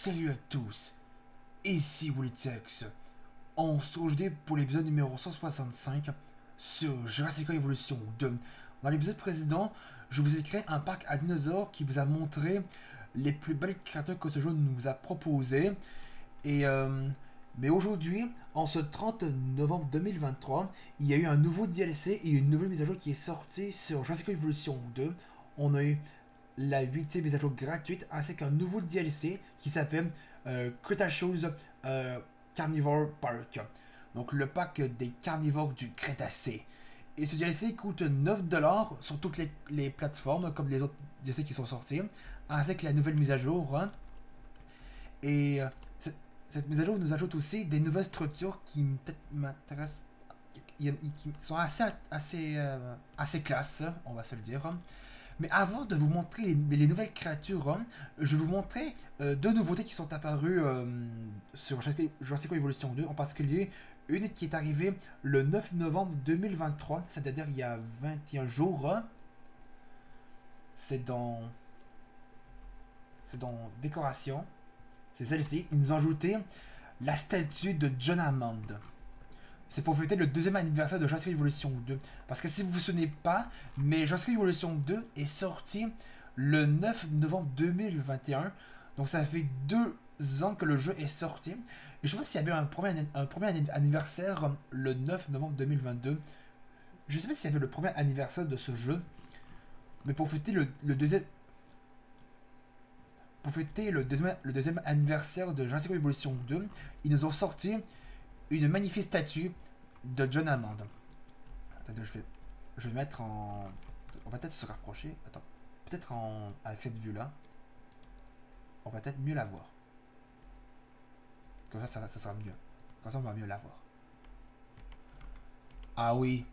Salut à tous, ici WillyTex. On se retrouve aujourd'hui pour l'épisode numéro 165 sur Jurassic World Evolution 2. Dans l'épisode précédent, je vous ai créé un parc à dinosaures qui vous a montré les plus belles créatures que ce jeu nous a proposées. Mais aujourd'hui, en ce 30 novembre 2023, il y a eu un nouveau DLC et une nouvelle mise à jour qui est sortie sur Jurassic World Evolution 2. On a eu la 8e mise à jour gratuite ainsi qu'un nouveau DLC qui s'appelle Cretaceous Carnivore Park. Donc le parc des carnivores du Crétacé. Et ce DLC coûte 9$ sur toutes les plateformes comme les autres DLC qui sont sortis, ainsi que la nouvelle mise à jour. Et cette mise à jour nous ajoute aussi des nouvelles structures qui peut-être m'intéressent, qui sont assez classe, on va se le dire. Mais avant de vous montrer les nouvelles créatures, je vais vous montrer deux nouveautés qui sont apparues sur Jurassic World Evolution 2. En particulier, une qui est arrivée le 9 novembre 2023, c'est-à-dire il y a 21 jours. C'est dans Décoration. C'est celle-ci. Ils nous ont ajouté la statue de John Hammond. C'est pour fêter le deuxième anniversaire de Jurassic Evolution 2. Parce que si vous vous souvenez pas, mais Jurassic Evolution 2 est sorti le 9 novembre 2021. Donc ça fait 2 ans que le jeu est sorti. Et je pense qu'il y avait un premier anniversaire le 9 novembre 2022. Je sais pas s'il y avait le premier anniversaire de ce jeu. Mais pour fêter le deuxième... Pour fêter le deuxième anniversaire de Jurassic Evolution 2, ils nous ont sorti une magnifique statue de John Hammond. Attendez, je vais mettre en... On va peut-être se rapprocher. Attends. Peut-être avec cette vue-là. On va peut-être mieux la voir. Comme ça sera mieux. Comme ça, on va mieux la voir. Ah oui.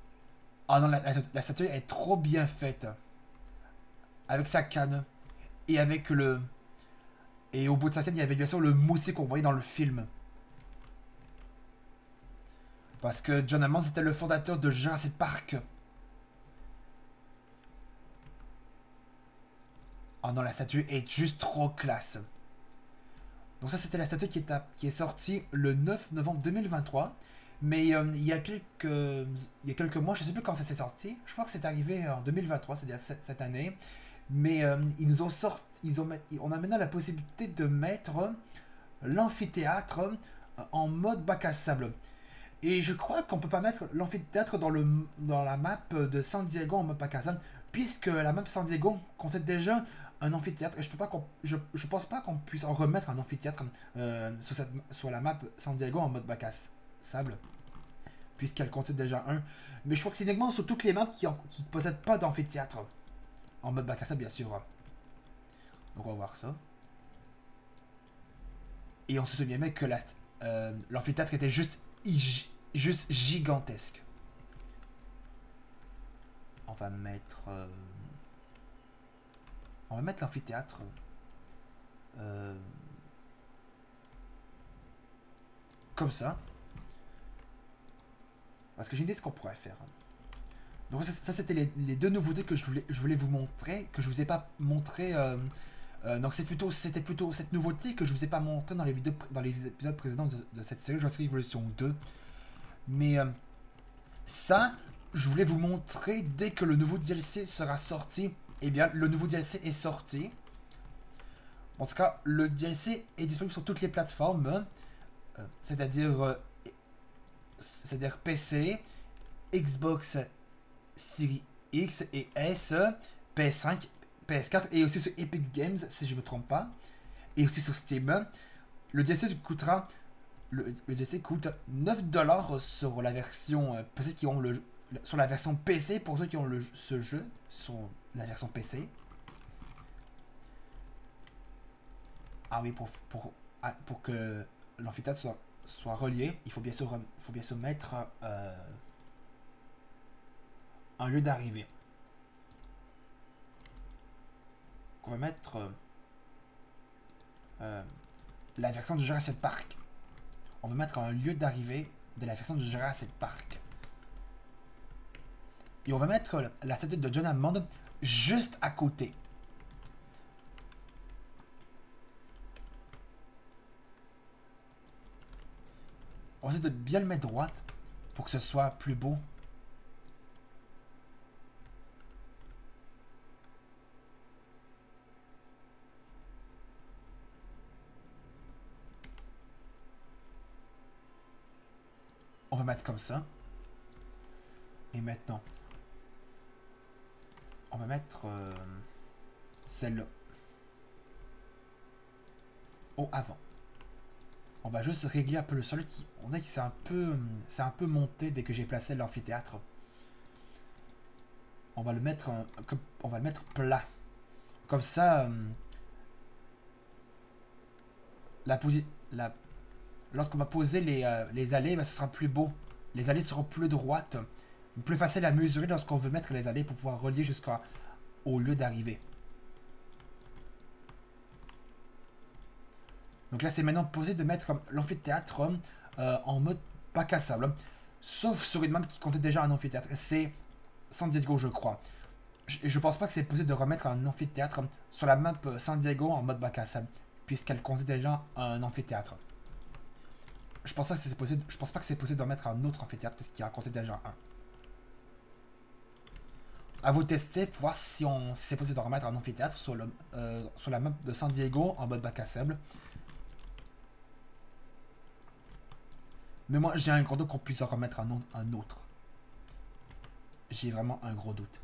Ah non, la statue est trop bien faite. Avec sa canne. Et avec le... Et au bout de sa canne, il y avait bien sûr le moustique qu'on voyait dans le film. Parce que John Hammond, c'était le fondateur de Jurassic Park. Oh non, la statue est juste trop classe. Donc ça, c'était la statue qui est sortie le 9 novembre 2023. Mais il y a quelques mois, je ne sais plus quand ça s'est sorti. Je crois que c'est arrivé en 2023, c'est-à-dire cette année. Mais ils nous ont sorti... On a maintenant la possibilité de mettre l'amphithéâtre en mode bac à sable. Et je crois qu'on peut pas mettre l'amphithéâtre dans la map de San Diego en mode bac à sable, puisque la map San Diego comptait déjà un amphithéâtre. Et je pense pas qu'on puisse en remettre un amphithéâtre sur la map San Diego en mode bac à sable, puisqu'elle contient déjà un. Mais je crois que c'est uniquement sur toutes les maps qui ne possèdent pas d'amphithéâtre. En mode bac à sable, bien sûr. Donc on va voir ça. Et on se souvient même que l'amphithéâtre était juste gigantesque. On va mettre l'amphithéâtre comme ça. Parce que j'ai une idée de ce qu'on pourrait faire. Donc ça c'était les deux nouveautés que je voulais vous montrer, que je vous ai pas montré. Donc c'était plutôt cette nouveauté que je vous ai pas montré dans les épisodes précédents de cette série Jurassic Evolution 2. Mais ça, je voulais vous montrer dès que le nouveau DLC sera sorti. Eh bien, le nouveau DLC est sorti. En tout cas, le DLC est disponible sur toutes les plateformes. C'est-à-dire PC, Xbox Series X et S, PS5, PS4 et aussi sur Epic Games si je ne me trompe pas. Et aussi sur Steam. Le DLC coûtera... Le DLC coûte 9$ sur la version PC sur la version PC pour ceux qui ont ce jeu sur la version PC. Ah oui, pour que l'amphithéâtre soit relié, il faut bien sûr mettre un lieu d'arrivée. On va mettre la version du Jurassic Park. On va mettre un lieu d'arrivée de la version du Jurassic Park. Et on va mettre la statue de John Hammond juste à côté. On va essayer de bien le mettre droite pour que ce soit plus beau. On va mettre comme ça. Et maintenant, on va mettre celle-là au avant. On va juste régler un peu le sol qui, on a que c'est un peu monté dès que j'ai placé l'amphithéâtre. On va le mettre on va le mettre plat. Comme ça, la lorsqu'on va poser les allées, ben, ce sera plus beau. Les allées seront plus droites, plus facile à mesurer lorsqu'on veut mettre les allées pour pouvoir relier jusqu'au lieu d'arrivée. Donc là, c'est maintenant posé de mettre l'amphithéâtre en mode bac à sable. Sauf sur une map qui comptait déjà un amphithéâtre. C'est San Diego, je crois. Je pense pas que c'est possible de remettre un amphithéâtre sur la map San Diego en mode bac à sable, puisqu'elle comptait déjà un amphithéâtre. Je pense pas que c'est possible. Je pense pas que c'est possible de remettre un autre amphithéâtre parce qu'il en comptait déjà un. À vous tester pour voir si c'est possible de remettre un amphithéâtre sur la map de San Diego en mode bac à sable. Mais moi, j'ai un gros doute qu'on puisse en remettre un autre. J'ai vraiment un gros doute.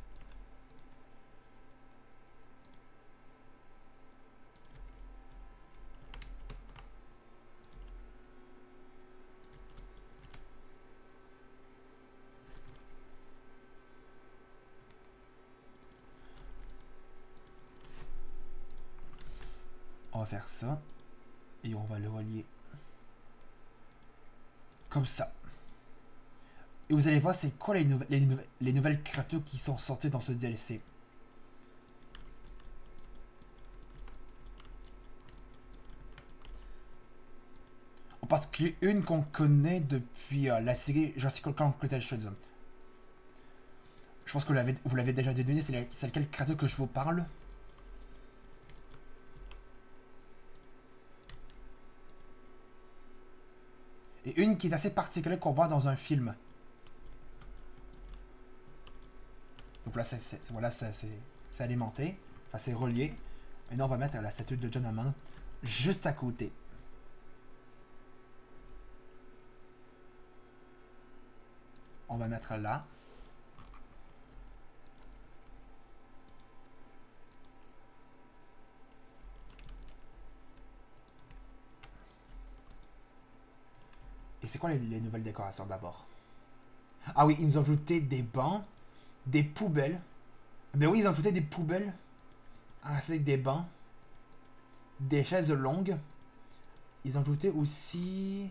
On va faire ça. Et on va le relier. Comme ça. Et vous allez voir c'est quoi les nouvelles créatures qui sont sorties dans ce DLC. En particulier une qu'on connaît depuis la série Jurassic World Cretaceous. Je pense que vous l'avez déjà deviné, c'est laquelle créature que je vous parle. Et une qui est assez particulière qu'on voit dans un film. Donc là, c'est alimenté. Enfin, c'est relié. Maintenant, on va mettre la statue de John Hammond juste à côté. On va mettre là. Et c'est quoi les nouvelles décorations d'abord? Ah oui, ils nous ont ajouté des bancs, des poubelles. Mais oui, ils ont ajouté des poubelles. Ainsi que des bancs. Des chaises longues. Ils ont ajouté aussi...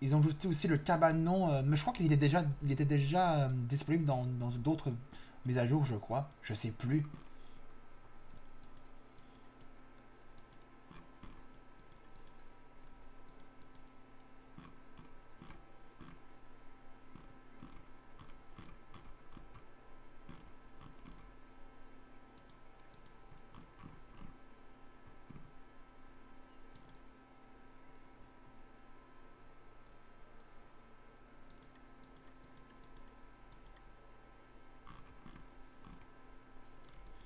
Ils ont ajouté aussi le cabanon. Mais je crois qu'il était déjà disponible dans d'autres mises à jour, je crois. Je sais plus.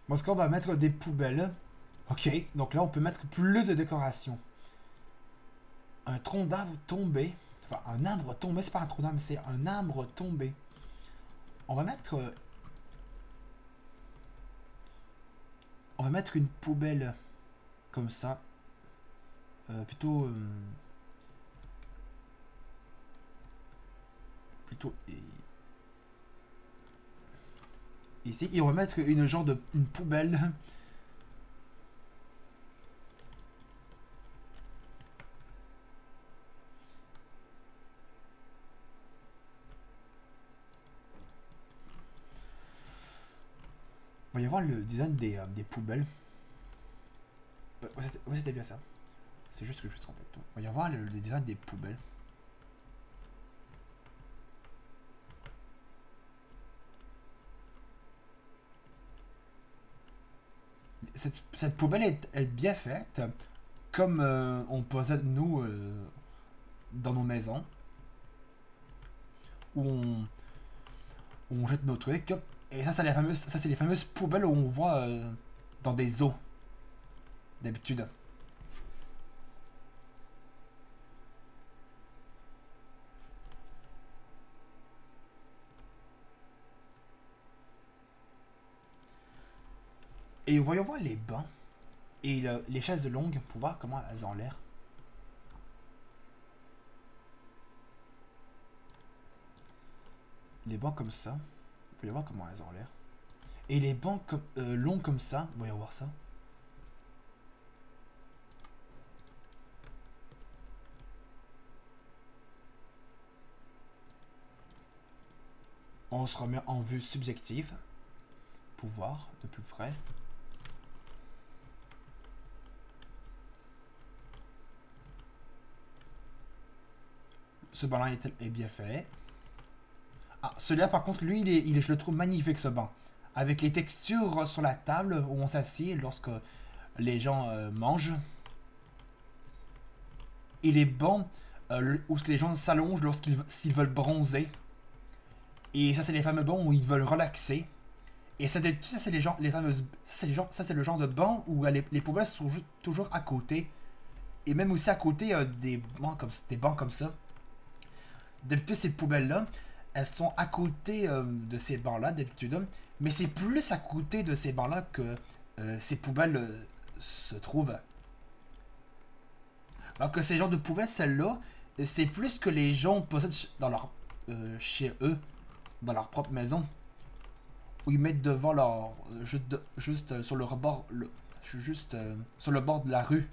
Bon, ce qu'on va mettre des poubelles. Ok, donc là on peut mettre plus de décoration. Un tronc d'arbre tombé. Enfin, un arbre tombé, c'est pas un tronc d'arbre, c'est un arbre tombé. On va mettre... on va mettre une poubelle comme ça. Plutôt... plutôt... ici. Et on va mettre une genre de... une poubelle... On va y avoir le design des poubelles. Ouais, c'était bien ça. C'est juste que je me suis trompé. On va y avoir le design des poubelles. Cette poubelle est bien faite. comme on possède nous dans nos maisons, où on jette nos trucs. Et ça, c'est les fameuses poubelles où on voit dans des eaux, d'habitude. Et voyons voir les bancs et les chaises longues pour voir comment elles ont l'air. Les bancs comme ça, voyons voir comment elles ont l'air. Et les bancs longs comme ça, voyons voir ça. On se remet en vue subjective pour voir de plus près. Ce banc-là est bien fait. Ah, celui-là, par contre, lui, je le trouve magnifique, ce banc. Avec les textures sur la table où on s'assied lorsque les gens mangent. Et les bancs où les gens s'allongent s'ils veulent bronzer. Et ça, c'est les fameux bancs où ils veulent relaxer. Et ça, c'est les fameuses... Ça, c'est le genre de banc où les poubelles sont toujours à côté. Et même aussi à côté des bancs comme ça. D'habitude, ces poubelles-là, elles sont à côté de ces bancs-là, d'habitude. Mais c'est plus à côté de ces bancs-là que ces poubelles se trouvent. Alors que ces genres de poubelles, celles-là, c'est plus que les gens possèdent chez eux, dans leur propre maison. Où ils mettent devant leur... juste sur le rebord... juste sur le bord de la rue.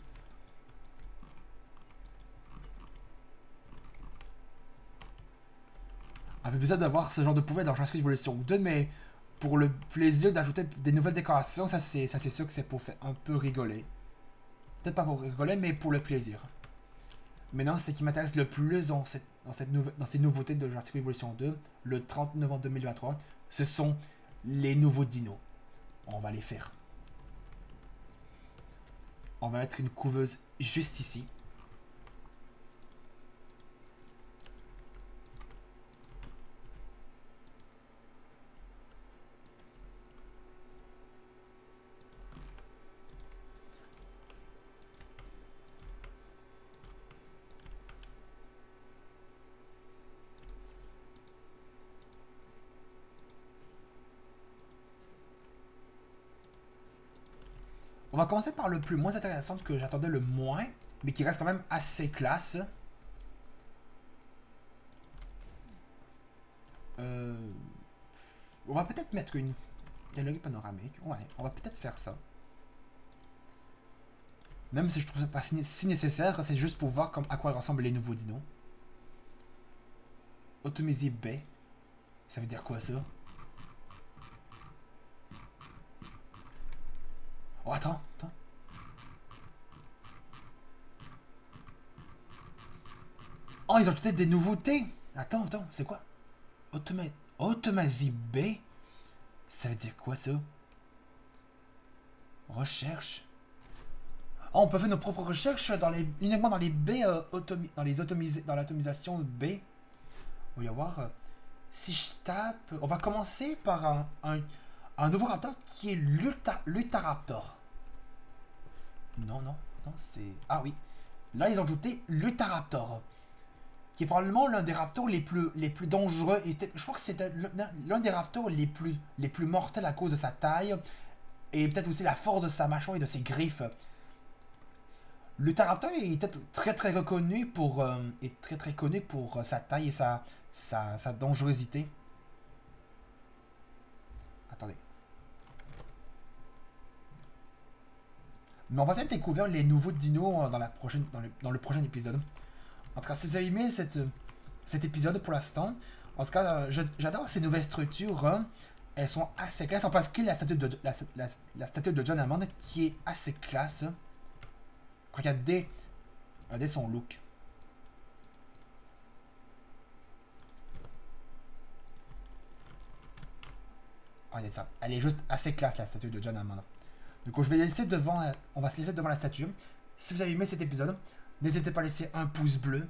Un peu bizarre d'avoir ce genre de poubelle dans Jurassic Evolution 2, mais pour le plaisir d'ajouter des nouvelles décorations, ça c'est sûr que c'est pour faire un peu rigoler. Peut-être pas pour rigoler, mais pour le plaisir. Maintenant, ce qui m'intéresse le plus dans ces nouveautés de Jurassic Evolution 2, le 30 novembre 2023, ce sont les nouveaux dinos. On va les faire. On va mettre une couveuse juste ici. On va commencer par le plus moins intéressant que j'attendais le moins, mais qui reste quand même assez classe. On va peut-être mettre une galerie panoramique. Ouais, on va peut-être faire ça. Même si je trouve ça pas si nécessaire, c'est juste pour voir à quoi ressemblent les nouveaux dinos. Automiser Bay. Ça veut dire quoi ça? Oh, attends. Oh, ils ont peut-être des nouveautés. Attends, c'est quoi? Automasie B? Ça veut dire quoi ça? Recherche. Oh, on peut faire nos propres recherches uniquement dans les baies dans l'automisation B. On va y voir. Si je tape... On va commencer par un nouveau raptor qui est l'Utaraptor. Non, c'est... Ah oui. Là, ils ont ajouté l'Utaraptor. Qui est probablement l'un des raptors les plus dangereux. Et je crois que c'est l'un des raptors les plus mortels à cause de sa taille. Et peut-être aussi la force de sa mâchoire et de ses griffes. Le Taraptor est peut-être très reconnu pour... est très connu pour sa taille et sa dangerosité. Attendez. Mais on va peut-être découvrir les nouveaux dinos dans le prochain épisode. En tout cas, si vous avez aimé cet épisode pour l'instant, en tout cas, j'adore ces nouvelles structures. Hein. Elles sont assez classes, en particulier la statue de John Hammond qui est assez classe. Regardez son look. Regardez ça. Elle est juste assez classe, la statue de John Hammond. Donc, je vais laisser devant, on va se laisser devant la statue. Si vous avez aimé cet épisode, n'hésitez pas à laisser un pouce bleu,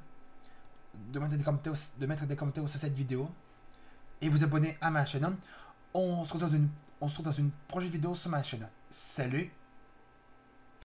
de mettre des commentaires sur cette vidéo et vous abonner à ma chaîne. On se retrouve dans une prochaine vidéo sur ma chaîne. Salut!